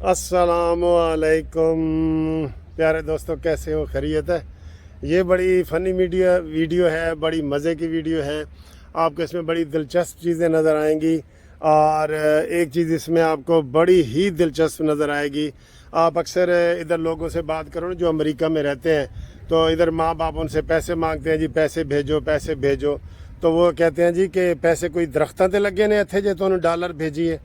अस्सलामुअलैकुम प्यारे दोस्तों, कैसे हो? खैरियत है। ये बड़ी फ़नी वीडियो है, बड़ी मज़े की वीडियो है। आपको इसमें बड़ी दिलचस्प चीज़ें नज़र आएंगी और एक चीज़ इसमें आपको बड़ी ही दिलचस्प नज़र आएगी। आप अक्सर इधर लोगों से बात करो ना जो अमेरिका में रहते हैं, तो इधर माँ बाप उनसे पैसे मांगते हैं, जी पैसे भेजो पैसे भेजो। तो वो कहते हैं जी कि पैसे कोई दरख्तां ते लगे ने इत्थे जे तुहानू डॉलर भेजिए।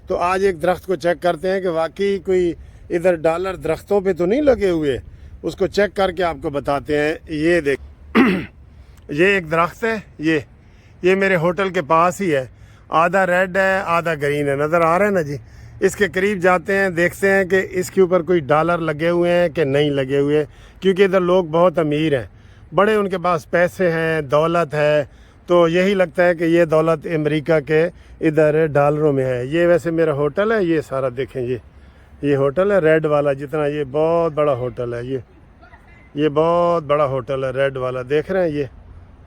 तो आज एक दरख्त को चेक करते हैं कि वाकई कोई इधर डॉलर दरख्तों पे तो नहीं लगे हुए। उसको चेक करके आपको बताते हैं। ये देख ये एक दरख्त है, ये मेरे होटल के पास ही है। आधा रेड है आधा ग्रीन है, नज़र आ रहा है ना जी। इसके करीब जाते हैं, देखते हैं कि इसके ऊपर कोई डॉलर लगे हुए हैं कि नहीं लगे हुए, क्योंकि इधर लोग बहुत अमीर हैं, बड़े उनके पास पैसे हैं, दौलत है। तो यही लगता है कि ये दौलत अमेरिका के इधर डॉलरों में है। ये वैसे मेरा होटल है, ये सारा देखें, ये होटल है रेड वाला, जितना ये बहुत बड़ा होटल है। ये बहुत बड़ा होटल है रेड वाला, देख रहे हैं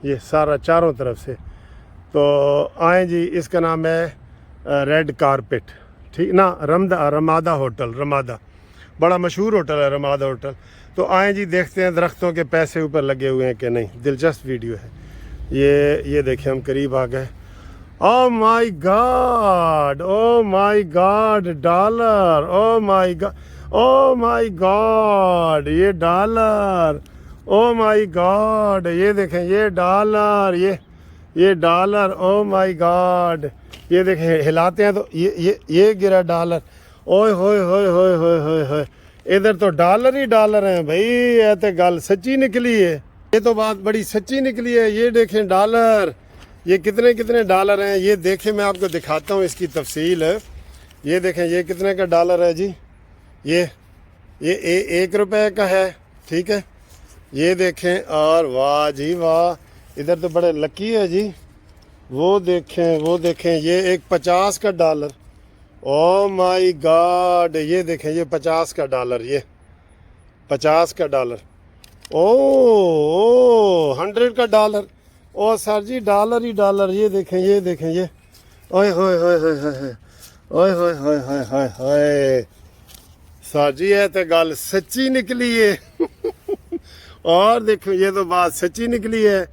ये सारा चारों तरफ से। तो आए जी, इसका नाम है रेड कारपेट, ठीक ना, रमादा होटल, रमादा बड़ा मशहूर होटल है रमादा होटल। तो आए जी, देखते हैं दरख्तों के पैसे ऊपर लगे हुए हैं कि नहीं। दिलचस्प वीडियो है ये देखिए, हम करीब आ गए। Oh my God, oh my God, dollar, oh my God, oh my God, ये डॉलर, ओ माय गॉड, ये देखें ये डॉलर, ये डॉलर, ओ माय गॉड। ये देखें हिलाते हैं तो ये गिरा डॉलर। ओए होए होए होए होए होए होए, इधर तो डॉलर ही डॉलर हैं भाई। ये तो गल सच्ची निकली है, ये तो बात बड़ी सच्ची निकली है। ये देखें डॉलर, ये कितने कितने डॉलर हैं ये देखें। मैं आपको दिखाता हूँ इसकी तफसील। ये देखें ये कितने का डॉलर है जी। ये 1 रुपए का है, ठीक है। ये देखें, और वाह जी वाह, इधर तो बड़े लकी है जी। वो देखें ये एक 50 का डॉलर। ओ माय गॉड, ये देखें ये 50 का डॉलर, ये 50 का डॉलर। ओ 100 का डॉलर। ओ सर जी डॉलर ही डॉलर। ये देखें ये ओए होए होए होए होए ओए होए होए होए होए होए, सर जी ये तो गल सच्ची निकली है। और देखो ये तो बात सच्ची निकली है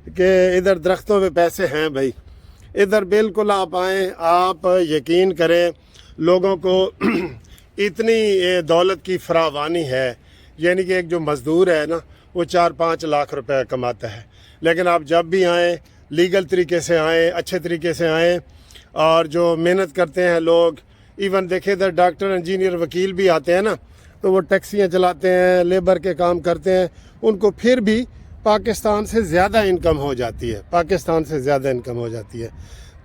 कि इधर दरख्तों पे पैसे हैं भाई। इधर बिल्कुल आप आएँ, आप यकीन करें, लोगों को इतनी दौलत की फरावानी है। यानी कि एक जो मज़दूर है ना, वो 4-5 लाख रुपए कमाता है। लेकिन आप जब भी आएँ, लीगल तरीके से आएँ, अच्छे तरीके से आएँ, और जो मेहनत करते हैं लोग, इवन देखें इधर डॉक्टर, इंजीनियर, वकील भी आते हैं ना, तो वो टैक्सियाँ चलाते हैं, लेबर के काम करते हैं, उनको फिर भी पाकिस्तान से ज़्यादा इनकम हो जाती है, पाकिस्तान से ज़्यादा इनकम हो जाती है।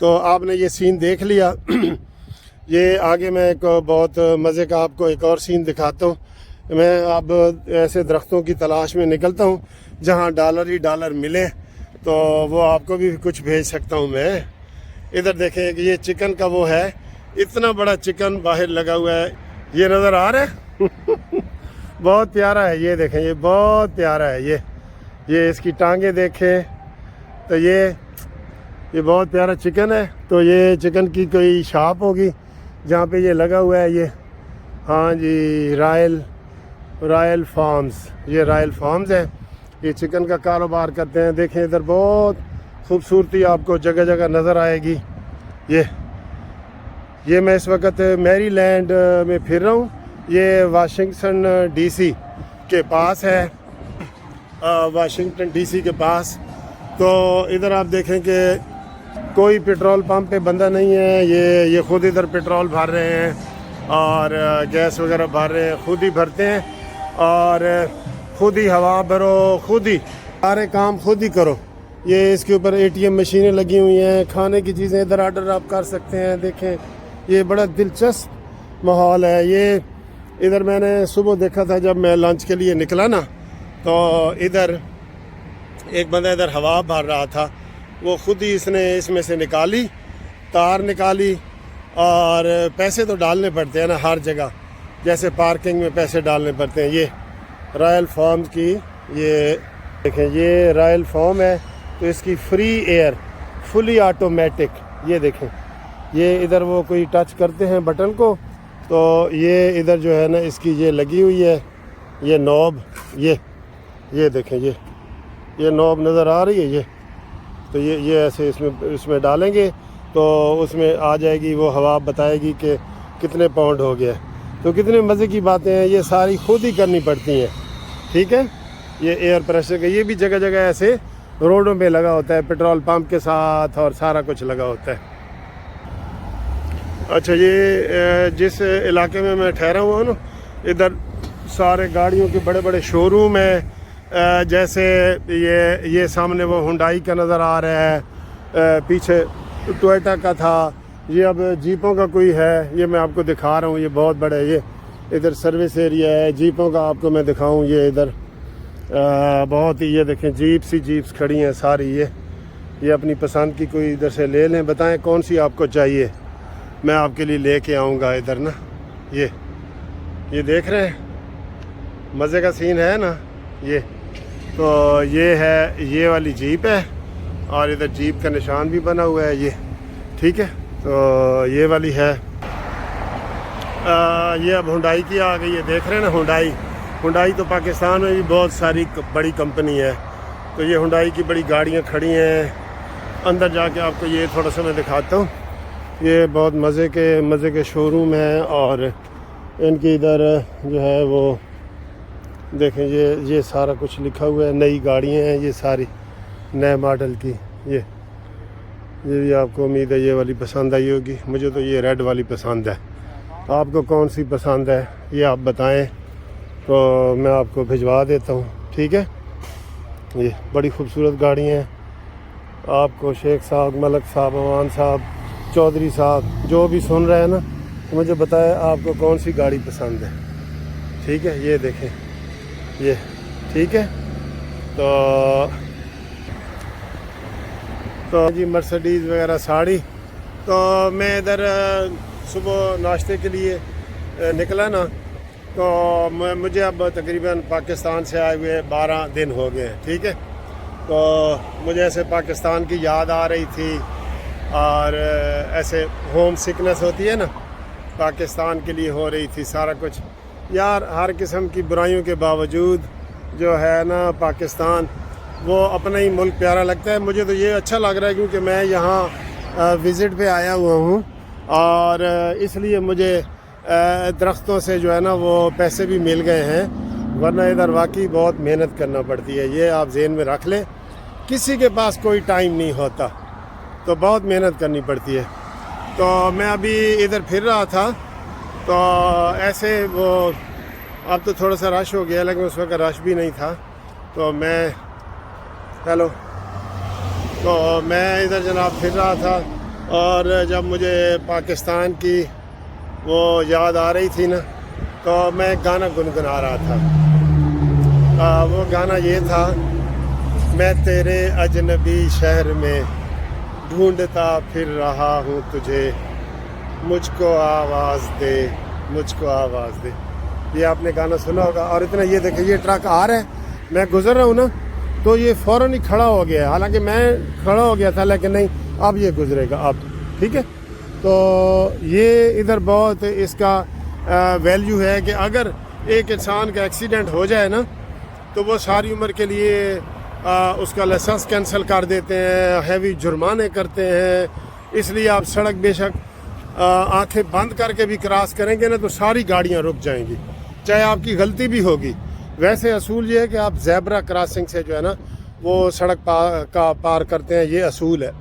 तो आपने ये सीन देख लिया। ये आगे मैं एक बहुत मज़े का आपको एक और सीन दिखाता हूँ। मैं अब ऐसे दरख्तों की तलाश में निकलता हूँ जहाँ डॉलर ही डॉलर मिले, तो वो आपको भी कुछ भेज सकता हूँ मैं। इधर देखें कि ये चिकन का वो है, इतना बड़ा चिकन बाहर लगा हुआ है, ये नज़र आ रहा है। बहुत प्यारा है, ये देखें ये बहुत प्यारा है। ये इसकी टांगे देखें, तो ये बहुत प्यारा चिकन है। तो ये चिकन की कोई शॉप होगी जहाँ पे ये लगा हुआ है। ये हाँ जी, रॉयल फार्म्स, ये रॉयल फार्म्स है। ये चिकन का कारोबार करते हैं। देखें इधर बहुत खूबसूरती आपको जगह जगह नज़र आएगी। ये मैं इस वक्त मैरीलैंड में फिर रहा हूँ। ये वाशिंगटन डीसी के पास है, वाशिंगटन डीसी के पास। तो इधर आप देखें कि कोई पेट्रोल पंप पे बंदा नहीं है। ये खुद इधर पेट्रोल भर रहे हैं और गैस वगैरह भर रहे हैं, खुद ही भरते हैं, और खुद ही हवा भरो, खुद ही सारे काम खुद ही करो। ये इसके ऊपर ATM मशीनें लगी हुई हैं, खाने की चीज़ें इधर ऑर्डर आप कर सकते हैं। देखें ये बड़ा दिलचस्प माहौल है। ये इधर मैंने सुबह देखा था जब मैं लंच के लिए निकला ना, तो इधर एक बंदा इधर हवा भर रहा था, वो खुद ही इसने इसमें से निकाली, तार निकाली, और पैसे तो डालने पड़ते हैं ना हर जगह, जैसे पार्किंग में पैसे डालने पड़ते हैं। ये रॉयल फार्म्स की, ये देखें ये रॉयल फार्म है, तो इसकी फ्री एयर फुली ऑटोमेटिक। ये देखें ये इधर वो कोई टच करते हैं बटन को तो ये इधर जो है ना इसकी ये लगी हुई है, ये नॉब, ये देखें, ये नॉब नज़र आ रही है ये। तो ये ऐसे इसमें डालेंगे तो उसमें आ जाएगी वो हवा, बताएगी कि कितने पाउंड हो गया। तो कितने मज़े की बातें हैं, ये सारी खुद ही करनी पड़ती हैं, ठीक है। ये एयर प्रेशर का, ये भी जगह जगह ऐसे रोडों पे लगा होता है, पेट्रोल पंप के साथ, और सारा कुछ लगा होता है। अच्छा, ये जिस इलाके में मैं ठहरा हुआ हूँ ना, इधर सारे गाड़ियों के बड़े बड़े शोरूम हैं। जैसे ये सामने वो हुंडई का नज़र आ रहा है, पीछे टोयोटा का था, ये अब जीपों का कोई है, ये मैं आपको दिखा रहा हूँ। ये बहुत बड़ा है, ये इधर सर्विस एरिया है जीपों का, आपको मैं दिखाऊँ। ये इधर बहुत ही, ये देखें जीप्स खड़ी हैं सारी। ये अपनी पसंद की कोई इधर से ले लें, बताएं कौन सी आपको चाहिए, मैं आपके लिए लेके आऊँगा इधर ना। ये देख रहे हैं, मज़े का सीन है ना ये। तो ये है, ये वाली जीप है, और इधर जीप का निशान भी बना हुआ है ये, ठीक है। तो ये वाली है। ये अब हुंडई की आ गई है, देख रहे हैं ना हुंडई तो पाकिस्तान में भी बहुत सारी बड़ी कंपनी है। तो ये हुंडई की बड़ी गाड़ियाँ खड़ी हैं। अंदर जाके आपको ये थोड़ा सा मैं दिखाता हूँ। ये बहुत मज़े के शोरूम है, और इनकी इधर जो है वो देखें, ये सारा कुछ लिखा हुआ है, नई गाड़ियाँ हैं ये सारी, नए मॉडल की। ये भी आपको उम्मीद है ये वाली पसंद आई होगी। मुझे तो ये रेड वाली पसंद है, आपको कौन सी पसंद है ये आप बताएं, तो मैं आपको भिजवा देता हूँ, ठीक है। ये बड़ी खूबसूरत गाड़ियाँ हैं। आपको शेख साहब, मलक साहब, अमान साहब, चौधरी साहब जो भी सुन रहे हैं ना, तो मुझे बताएं आपको कौन सी गाड़ी पसंद है, ठीक है। ये देखें ये, ठीक है। तो जी मर्सिडीज़ वगैरह साड़ी। तो मैं इधर सुबह नाश्ते के लिए निकला ना, तो मुझे अब तकरीबन पाकिस्तान से आए हुए 12 दिन हो गए हैं, ठीक है। तो मुझे ऐसे पाकिस्तान की याद आ रही थी, और ऐसे होम सिकनेस होती है ना, पाकिस्तान के लिए हो रही थी सारा कुछ। यार हर किस्म की बुराइयों के बावजूद जो है ना, पाकिस्तान वो अपना ही मुल्क प्यारा लगता है। मुझे तो ये अच्छा लग रहा है क्योंकि मैं यहाँ विज़िट पे आया हुआ हूँ, और इसलिए मुझे दरख्तों से जो है ना वो पैसे भी मिल गए हैं, वरना इधर वाकई बहुत मेहनत करना पड़ती है। ये आप ज़हन में रख लें, किसी के पास कोई टाइम नहीं होता, तो बहुत मेहनत करनी पड़ती है। तो मैं अभी इधर फिर रहा था, तो ऐसे वो अब तो थोड़ा सा रश हो गया, लेकिन उस वक्त रश भी नहीं था। तो मैं इधर जनाब फिर रहा था, और जब मुझे पाकिस्तान की वो याद आ रही थी ना, तो मैं गाना गुनगुना रहा था। वो गाना ये था, मैं तेरे अजनबी शहर में ढूंढता फिर रहा हूँ तुझे, मुझको आवाज़ दे, मुझको आवाज़ दे। ये आपने गाना सुना होगा। और इतना, ये देखिए ये ट्रक आ रहा है, मैं गुजर रहा हूँ ना, तो ये फ़ौरन ही खड़ा हो गया। हालांकि मैं खड़ा हो गया था, लेकिन नहीं, अब ये गुजरेगा अब, ठीक है। तो ये इधर बहुत इसका वैल्यू है कि अगर एक इंसान का एक्सीडेंट हो जाए ना, तो वो सारी उम्र के लिए उसका लाइसेंस कैंसिल कर देते हैं, हैवी जुर्माने करते हैं। इसलिए आप सड़क बेशक आंखें बंद करके भी क्रॉस करेंगे ना, तो सारी गाड़ियां रुक जाएंगी, चाहे आपकी गलती भी होगी। वैसे असूल ये है कि आप ज़ेब्रा क्रॉसिंग से जो है ना वो सड़क पार करते हैं, ये असूल है।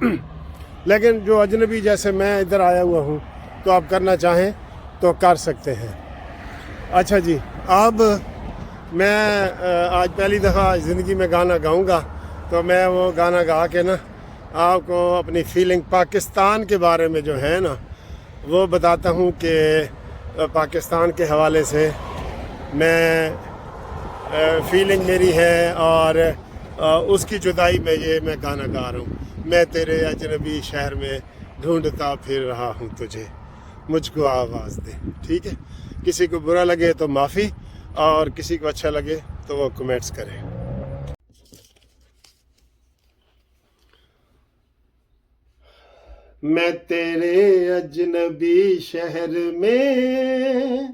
लेकिन जो अजनबी जैसे मैं इधर आया हुआ हूँ, तो आप करना चाहें तो कर सकते हैं। अच्छा जी, अब मैं आज पहली दफ़ा ज़िंदगी में गाना गाऊंगा, तो मैं वो गाना गा के ना आपको अपनी फीलिंग पाकिस्तान के बारे में जो है ना वो बताता हूँ कि पाकिस्तान के हवाले से मैं फीलिंग मेरी है, और उसकी जुदाई में ये मैं गाना गा रहा हूँ। मैं तेरे अजनबी शहर में ढूंढता फिर रहा हूँ तुझे, मुझको आवाज़ दे, ठीक है। किसी को बुरा लगे तो माफ़ी, और किसी को अच्छा लगे तो वो कमेंट्स करें। मैं तेरे अजनबी शहर में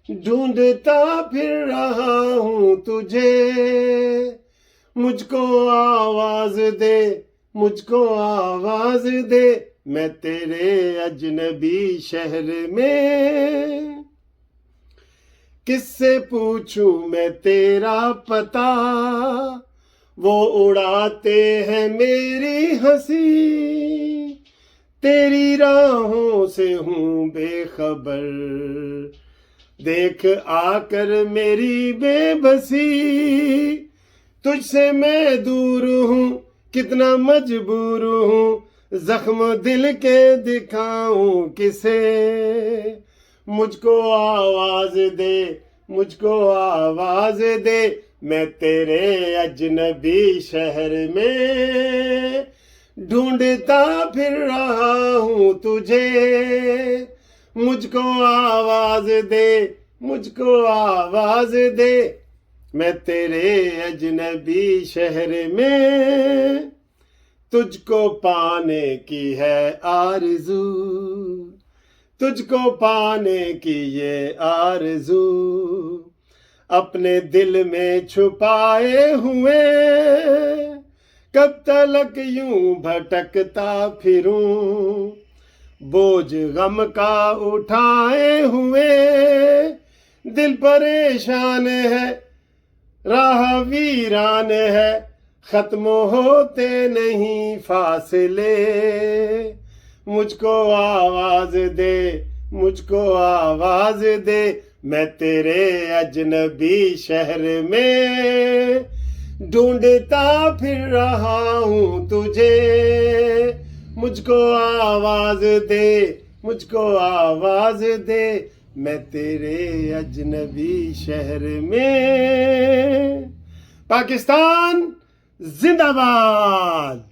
ढूंढता फिर रहा हूँ तुझे। मुझको आवाज दे, मुझको आवाज दे, मैं तेरे अजनबी शहर में। किससे पूछूं मैं तेरा पता, वो उड़ाते हैं मेरी हंसी। तेरी राहों से हूँ बेखबर, देख आकर मेरी बेबसी। तुझसे मैं दूर हूँ, कितना मजबूर हूँ, जख्म दिल के दिखाऊं किसे। मुझको आवाज दे, मुझको आवाज दे, मैं तेरे अजनबी शहर में ढूंढता फिर रहा हूँ तुझे। मुझको आवाज दे, मुझको आवाज दे, मैं तेरे अजनबी शहर में। तुझको पाने की है आरज़ू, तुझको पाने की ये आरज़ू, अपने दिल में छुपाए हुए। कब तलक यूं भटकता फिरूं, बोझ गम का उठाए हुए। दिल परेशान है, राह वीरान है, खत्म होते नहीं फासले। मुझको आवाज दे, मुझको आवाज दे, मैं तेरे अजनबी शहर में ढूंढता फिर रहा हूँ तुझे। मुझको आवाज दे, मुझको आवाज दे, मैं तेरे अजनबी शहर में। पाकिस्तान जिंदाबाद।